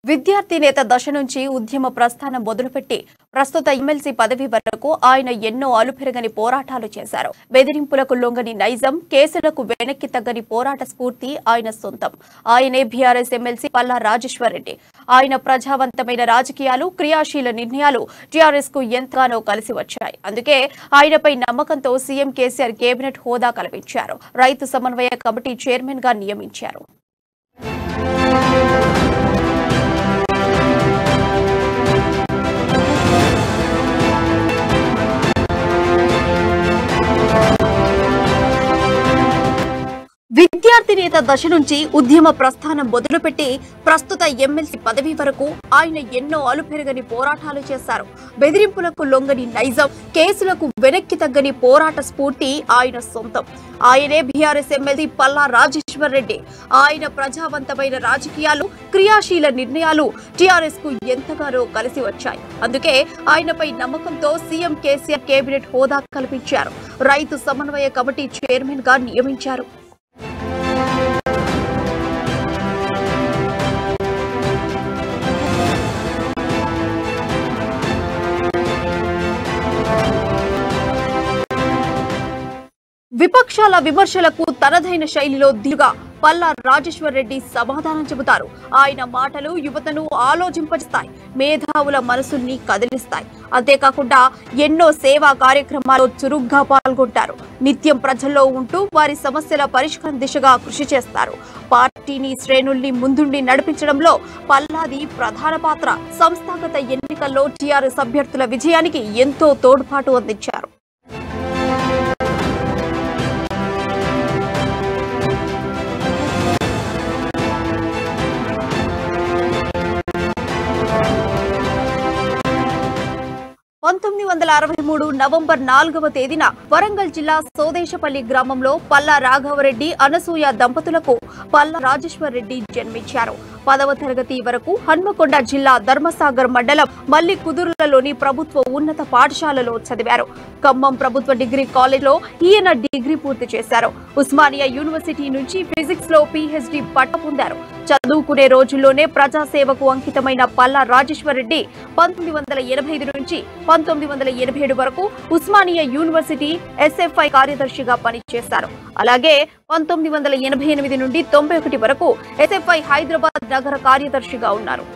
విద్యార్థి నేత దశ నుంచి ఉద్యమ ప్రస్థానం మొదలుపెట్టి ప్రస్తుత ఎమ్మెల్సీ పదవి వరకు ఆయన ఎన్నో అలుపెరగని పోరాటాలు చేశారు. బెదిరింపులకు లొంగని నైజం, కేసులకు వెనక్కి తగ్గని పోరాట స్ఫూర్తి ఆయన సొంతం. ఆయనే బీఆర్ఎస్ ఎమ్మెల్సీ పల్లా రాజేశ్వర్ రెడ్డి. ఆయన ప్రజావంతమైన రాజకీయాలు, క్రియాశీల నిర్ణయాలు టీఆర్ఎస్ కు ఎంతగానో కలిసి వచ్చాయి. అందుకే ఆయనపై నమ్మకంతో సీఎం కేసీఆర్ కేబినెట్ హోదా కల్పించారు. రైతు సమన్వయ కమిటీ చైర్మన్ గా నియమించారు. విద్యార్థి నేత దశ నుంచి ఉద్యమ ప్రస్థానం మొదలుపెట్టి ప్రస్తుత ఎమ్మెల్సీ పదవి వరకు ఆయన ఎన్నో అలుపెరగని పోరాటాలు చేశారు. బెదిరింపులకు లొంగని నైజం, కేసులకు వెనక్కి తగ్గని పోరాట స్ఫూర్తి ఆయన సొంతం. ఆయనే బీఆర్ఎస్ ఎమ్మెల్సీ పల్లా రాజేశ్వర్ రెడ్డి. ఆయన ప్రజావంతమైన రాజకీయాలు, క్రియాశీల నిర్ణయాలు టీఆర్ఎస్ కు ఎంతగానో కలిసి వచ్చాయి. అందుకే ఆయనపై నమ్మకంతో సీఎం కేసీఆర్ కేబినెట్ హోదా కల్పించారు. రైతు సమన్వయ కమిటీ చైర్మన్ గా నియమించారు. విపక్షాల విమర్శలకు తనదైన శైలిలో దిగుగా పల్లా రాజేశ్వర్ రెడ్డి సమాధానం చెబుతారు. ఆయన మాటలు యువతను ఆలోచింపజేస్తాయి, మేధావుల మనసుల్ని కదిలిస్తాయి. అంతేకాకుండా ఎన్నో సేవా కార్యక్రమాల్లో చురుగ్గా పాల్గొంటారు. నిత్యం ప్రజల్లో ఉంటూ వారి సమస్యల పరిష్కారం దిశగా కృషి చేస్తారు. పార్టీని, శ్రేణుల్ని ముందుండి నడిపించడంలో పల్లాది ప్రధాన పాత్ర. సంస్థాగత ఎన్నికల్లో టీఆర్ఎస్ అభ్యర్థుల విజయానికి ఎంతో తోడ్పాటు అందించారు. నవంబర్ 4వ తేదీన వరంగల్ జిల్లా సోదేశపల్లి గ్రామంలో పల్లా రాఘవరెడ్డి, అనసూయ దంపతులకు పల్లా రాజేశ్వర్ రెడ్డి జన్మించారు. 10వ తరగతి వరకు హన్మకొండ జిల్లా ధర్మసాగర్ మండలం మల్లికుదురులలోని ప్రభుత్వ ఉన్నత పాఠశాలలో చదివారు. ఖమ్మం ప్రభుత్వ డిగ్రీ కాలేజ్లో ఈయన డిగ్రీ పూర్తి చేశారు. ఉస్మానియా యూనివర్సిటీ నుంచి ఫిజిక్స్ లో పీహెచ్డీ పట్టా పొందారు. చదువుకునే రోజుల్లోనే ప్రజాసేవకు అంకితమైన పల్లా రాజేశ్వర్ రెడ్డి 1985 నుంచి 1987 వరకు ఉస్మానియా యూనివర్సిటీ ఎస్ఎఫ్ఐ కార్యదర్శిగా పనిచేశారు. అలాగే 1988 నుండి 91 వరకు ఎస్ఎఫ్ఐ హైదరాబాద్ నగర కార్యదర్శిగా ఉన్నారు.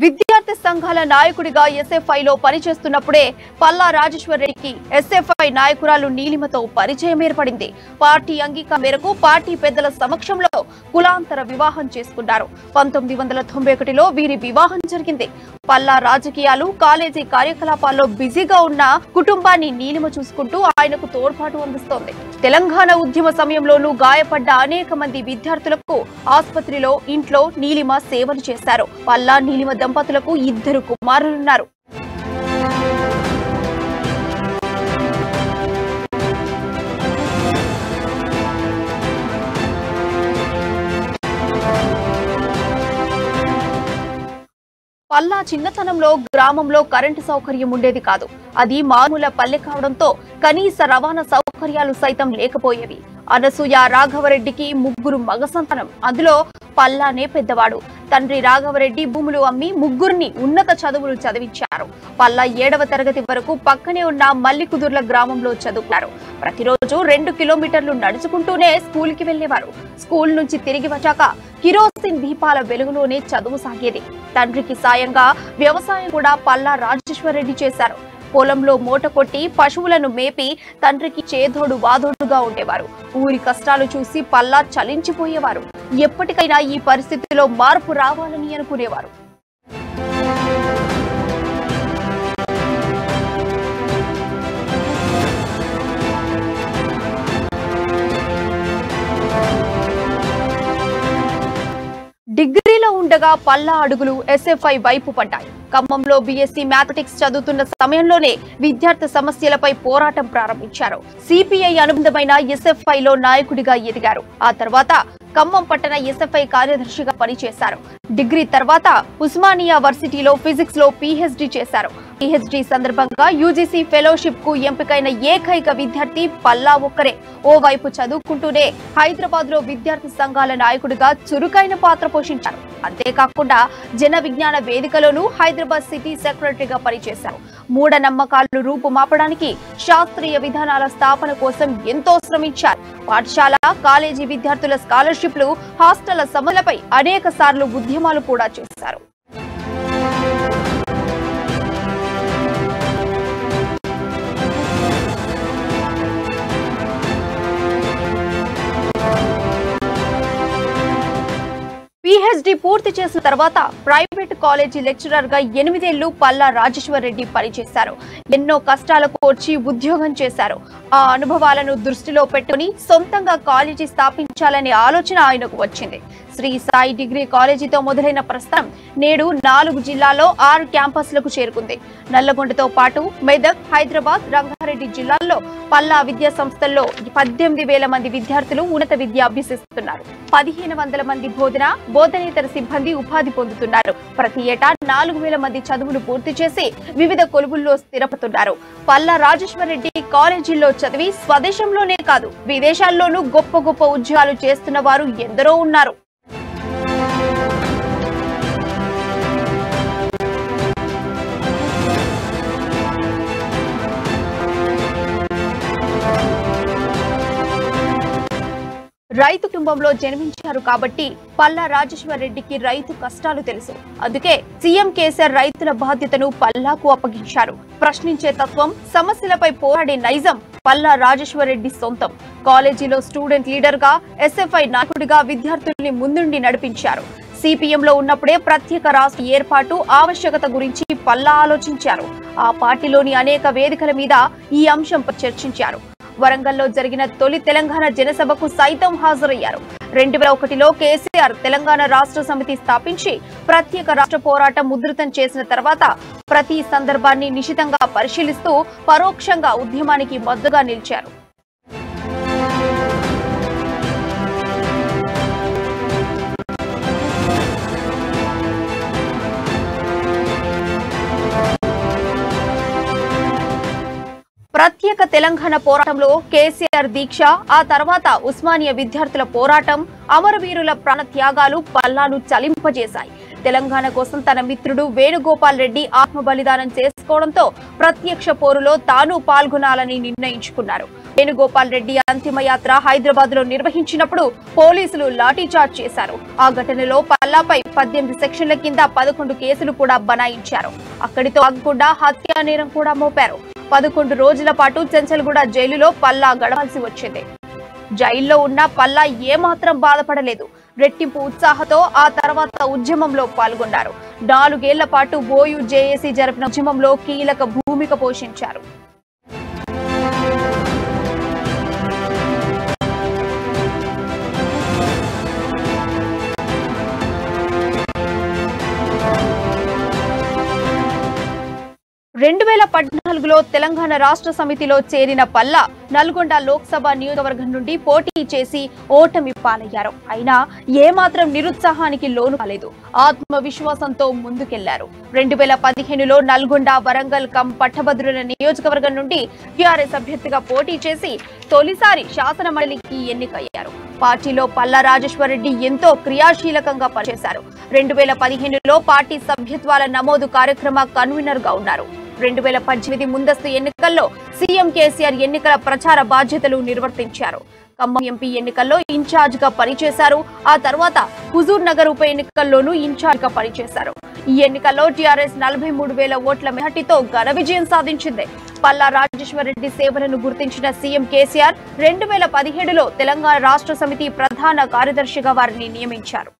విద్యార్థి సంఘాల నాయకుడిగా ఎస్ఎఫ్ఐలో పనిచేస్తున్నప్పుడే పల్లా రాజేశ్వర్ రెడ్డికి ఎస్ఎఫ్ఐ నాయకురాలు నీలిమతో పరిచయం ఏర్పడింది. పార్టీ అంగీకారం మేరకు పార్టీ పెద్దల సమక్షంలో కులాంతర వివాహం చేసుకున్నారు. 1991లో వీరి వివాహం జరిగింది. పల్లా రాజకీయాలు, కాలేజీ కార్యకలాపాల్లో బిజీగా ఉన్న కుటుంబాన్ని నీలిమ చూసుకుంటూ ఆయనకు తోడ్పాటు అందిస్తోంది. తెలంగాణ ఉద్యమ సమయంలోనూ గాయపడ్డ అనేక మంది విద్యార్థులకు ఆసుపత్రిలో, ఇంట్లో నీలిమ సేవలు చేశారు. పల్లా, నీలిమ దంపతులకు 2 కుమారులున్నారు. పల్లా చిన్నతనంలో గ్రామంలో కరెంటు సౌకర్యం ఉండేది కాదు. అది మామూల పల్లె కావడంతో కనీస రవాణా సౌకర్యాలు సైతం లేకపోయేవి. అనసూయ, రాఘవరెడ్డికి 3 మగ సంతానం. అందులో పల్లానే పెద్దవాడు. తండ్రి రాఘవరెడ్డి భూములు అమ్మి 3 ఉన్నత చదువులు చదివించారు. పల్లా 7వ తరగతి వరకు పక్కనే ఉన్న మల్లికుదుర్ల గ్రామంలో చదువుకున్నారు. ప్రతిరోజు 2 కిలోమీటర్లు నడుచుకుంటూనే స్కూల్ కి వెళ్లేవారు. స్కూల్ నుంచి తిరిగి వచ్చాక కిరోసిన్ దీపాల వెలుగులోనే చదువు సాగేది. తండ్రికి సాయంగా వ్యవసాయం కూడా పల్లా రాజేశ్వర్ రెడ్డి చేశారు. పొలంలో మూట కొట్టి పశువులను మేపి తండ్రికి చేదోడు వాదోడుగా ఉండేవారు. ఊరి కష్టాలు చూసి పల్లా చలించిపోయేవారు. ఎప్పటికైనా ఈ పరిస్థితిలో మార్పు రావాలని అనుకునేవారు. డిగ్రీలో ఉండగా పల్లా అడుగులు ఎస్ఎఫ్ఐ వైపు పడ్డాయి. ఖమ్మంలో బీఎస్సీ మ్యాథమెటిక్స్ చదువుతున్న సమయంలోనే విద్యార్థి సమస్యలపై పోరాటం ప్రారంభించారు. సిపిఐ అనుబంధమైన ఎస్ఎఫ్ఐలో నాయకుడిగా ఎదిగారు. ఆ తర్వాత ఖమ్మం పట్టణ ఎస్ఎఫ్ఐ కార్యదర్శిగా పనిచేశారు. డిగ్రీ తర్వాత ఉస్మానియా వర్సిటీలో ఫిజిక్స్ లో పీహెచ్డీ చేశారు. పీహెచ్డీ సందర్భంగా యూజీసీ ఫెలోషిప్ కు ఎంపికైన ఏకైక విద్యార్థి పల్లా ఒక్కరే. ఓవైపు చదువుకుంటూనే హైదరాబాద్ లో విద్యార్థి సంఘాల నాయకుడిగా చురుకైన పాత్ర పోషించారు. అంతేకాకుండా జన విజ్ఞాన వేదికలోనూ హైదరాబాద్ సిటీ సెక్రటరీగా పనిచేశారు. మూఢనమ్మకాలను రూపుమాపడానికి శాస్త్రీయ విధానాల స్థాపన కోసం ఎంతో శ్రమించారు. పాఠశాల, కాలేజీ విద్యార్థుల స్కాలర్షిప్లు, హాస్టళ్ల సమస్యలపై అనేక సార్లు ఉద్యమాలు కూడా చేశారు. పీహెచ్డీ పూర్తి చేసిన తర్వాత ప్రైవేట్ కాలేజీ లెక్చరర్ గా 8 ఏళ్లు పల్లా రాజేశ్వర్ రెడ్డి పనిచేశారు. ఎన్నో కష్టాలకు వచ్చి ఉద్యోగం చేశారు. ఆ అనుభవాలను దృష్టిలో పెట్టుకుని సొంతంగా కాలేజీ స్థాపించాలనే ఆలోచన ఆయనకు వచ్చింది. శ్రీ సాయి డిగ్రీ కాలేజీతో మొదలైన ప్రస్థానం నేడు 4 జిల్లాల్లో 6 క్యాంపస్లకు చేరుకుంది. నల్లగొండతో పాటు మెదక్, హైదరాబాద్, రంగారెడ్డి జిల్లాల్లో పల్లా విద్యా సంస్థల్లో 18,000 మంది విద్యార్థులు ఉన్నత విద్య అభ్యసిస్తున్నారు. 1,500 మంది బోధనేతర సిబ్బంది ఉపాధి పొందుతున్నారు. ప్రతి ఏటా 4,000 మంది చదువులు పూర్తి చేసి వివిధ కొలువుల్లో స్థిరపడుతున్నారు. పల్లా రాజేశ్వర్ రెడ్డి కాలేజీల్లో చదివి స్వదేశంలోనే కాదు విదేశాల్లోనూ గొప్ప గొప్ప ఉద్యోగాలు చేస్తున్న వారు ఎందరో ఉన్నారు. రైతు కుటుంబంలో జన్మించారు కాబట్టి పల్లా రాజేశ్వర్ రెడ్డికి రైతు కష్టాలు తెలుసు. అందుకే సీఎం కేసీఆర్ రైతుల బాధ్యతను పల్లాకు అప్పగించారు. ప్రశ్నించే తత్వం, సమస్యలపై పోరాడే నైజం పల్లా రాజేశ్వర్ రెడ్డి సొంతం. కాలేజీలో స్టూడెంట్ లీడర్ గా, ఎస్ఎఫ్ఐ నాయకుడిగా విద్యార్థుల్ని ముందుండి నడిపించారు. సిపిఎంలో ఉన్నప్పుడే ప్రత్యేక రాష్ట్ర ఏర్పాటు ఆవశ్యకత గురించి పల్లా ఆలోచించారు. ఆ పార్టీలోని అనేక వేదికల మీద ఈ అంశంపై చర్చించారు. వరంగల్లో జరిగిన తొలి తెలంగాణ జనసభకు సైతం హాజరయ్యారు. 2001లో కేసీఆర్ తెలంగాణ రాష్ట్ర సమితి స్థాపించి ప్రత్యేక రాష్ట్ర పోరాటం ఉధృతం చేసిన తర్వాత ప్రతి సందర్భాన్ని నిశితంగా పరిశీలిస్తూ పరోక్షంగా ఉద్యమానికి మద్దతుగా నిలిచారు. ప్రత్యేక తెలంగాణ పోరాటంలో కేసీఆర్ దీక్ష, ఆ తర్వాత ఉస్మానియా విద్యార్థుల పోరాటం, అమరవీరుల ప్రాణ త్యాగాలు పల్లాను చలింపజేశాయి. తెలంగాణ కోసం తన మిత్రుడు వేణుగోపాల్ రెడ్డి ఆత్మ బలిదానం చేసుకోవడంతో ప్రత్యక్ష పోరులో తాను పాల్గొనాలని నిర్ణయించుకున్నారు. వేణుగోపాల్ రెడ్డి అంతిమయాత్ర హైదరాబాద్ లో నిర్వహించినప్పుడు పోలీసులు లాఠీచార్జ్ చేశారు. ఆ ఘటనలో పల్లాపై 18 సెక్షన్ల కింద 11 కేసులు కూడా బనాయించారు. అక్కడితో ఆగకుండా హత్యా నేరం కూడా మోపారు. 11 రోజుల పాటు చెంచల్గూడ జైలులో పల్లా గడవాల్సి వచ్చింది. జైల్లో ఉన్న పల్లా ఏమాత్రం బాధపడలేదు. రెట్టింపు ఉత్సాహంతో ఆ తర్వాత ఉద్యమంలో పాల్గొన్నారు. 4 ఏళ్ల పాటు బోయు జేఏసీ జరిపిన ఉద్యమంలో కీలక భూమిక పోషించారు. రెండు 2014లో తెలంగాణ రాష్ట్ర సమితిలో చేరిన పల్లా నల్గొండ లోక్సభ నియోజకవర్గం నుండి పోటీ చేసి ఓటమి పాలయ్యారు. అయినా ఏమాత్రం నిరుత్సాహానికి లోను కాలేదు. ఆత్మవిశ్వాసంతో ముందుకెళ్లారు. 2015లో నల్గొండ, వరంగల్ పట్టభద్రుల నియోజకవర్గం నుండి టీఆర్ఎస్ అభ్యర్థిగా పోటీ చేసి తొలిసారి శాసన మండలికి ఎన్నికయ్యారు. పార్టీలో పల్లా రాజేశ్వర్ రెడ్డి ఎంతో క్రియాశీలకంగా పనిచేశారు. 2015లో పార్టీ సభ్యత్వాల నమోదు కార్యక్రమ కన్వీనర్ గా ఉన్నారు. 2018 ముందస్తు ఎన్నికల్లో సీఎం కేసీఆర్ ఎన్నికల ప్రచార బాధ్యతలు నిర్వర్తించారు. ఖమ్మం ఎంపీ ఎన్నికల్లో ఇన్ఛార్జ్ గా పనిచేశారు. ఆ తర్వాత హుజూర్ నగర్ ఉప ఎన్నికల్లోనూ ఇన్ఛార్జ్ గా పనిచేశారు. ఈ ఎన్నికల్లో టీఆర్ఎస్ 43,000 ఓట్ల మెజార్టీతో ఘన విజయం సాధించింది. పల్లా రాజేశ్వర్ రెడ్డి సేవలను గుర్తించిన సీఎం కేసీఆర్ 2017లో తెలంగాణ రాష్ట్ర సమితి ప్రధాన కార్యదర్శిగా వారిని నియమించారు.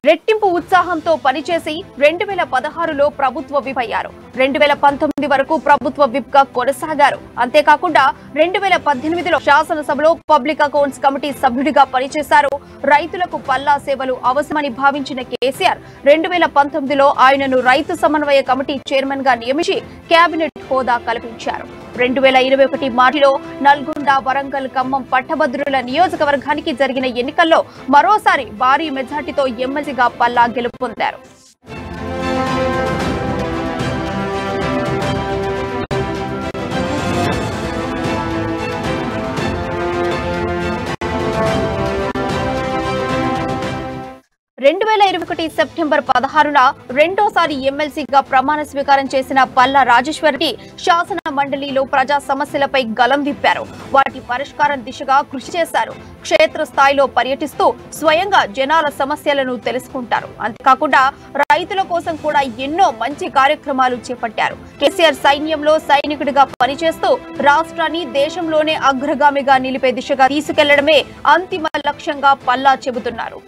రెట్టింపు ఉత్సాహం ఉత్సాహంతో పనిచేసి 2016లో ప్రభుత్వ విప్ అయ్యారు. 2019 వరకు ప్రభుత్వ విప్ గా కొనసాగారు. అంతేకాకుండా 2018లో శాసనసభలో పబ్లిక్ అకౌంట్స్ కమిటీ సభ్యుడిగా పనిచేశారు. రైతులకు పల్లా సేవలు అవసరమని భావించిన కేసీఆర్ 2019లో ఆయనను రైతు సమన్వయ కమిటీ చైర్మన్ గా నియమించి కేబినెట్ హోదా కల్పించారు. 2021 మార్చిలో నల్గొండ, వరంగల్, ఖమ్మం పట్టభద్రుల నియోజకవర్గానికి జరిగిన ఎన్నికల్లో మరోసారి భారీ మెజార్టీతో ఎమ్మెల్సీగా పల్లా గెలుపొందారు. సెప్టెంబర్ 16న రెండోసారి ఎమ్మెల్సీగా ప్రమాణ స్వీకారం చేసిన పల్లా రాజేశ్వరరెడ్డి శాసన మండలిలో ప్రజా సమస్యలపై గలం విప్పారు. వాటి పరిష్కారం దిశగా కృషి చేశారు. క్షేత్ర స్థాయిలో పర్యటిస్తూ స్వయంగా జనాల సమస్యలను తెలుసుకుంటారు. అంతేకాకుండా రైతుల కోసం కూడా ఎన్నో మంచి కార్యక్రమాలు చేపట్టారు. కేసీఆర్ సైన్యంలో సైనికుడిగా పనిచేస్తూ రాష్ట్రాన్ని దేశంలోనే అగ్రగామిగా నిలిపే దిశగా తీసుకెళ్లడమే అంతిమ లక్ష్యంగా పల్లా చెబుతున్నారు.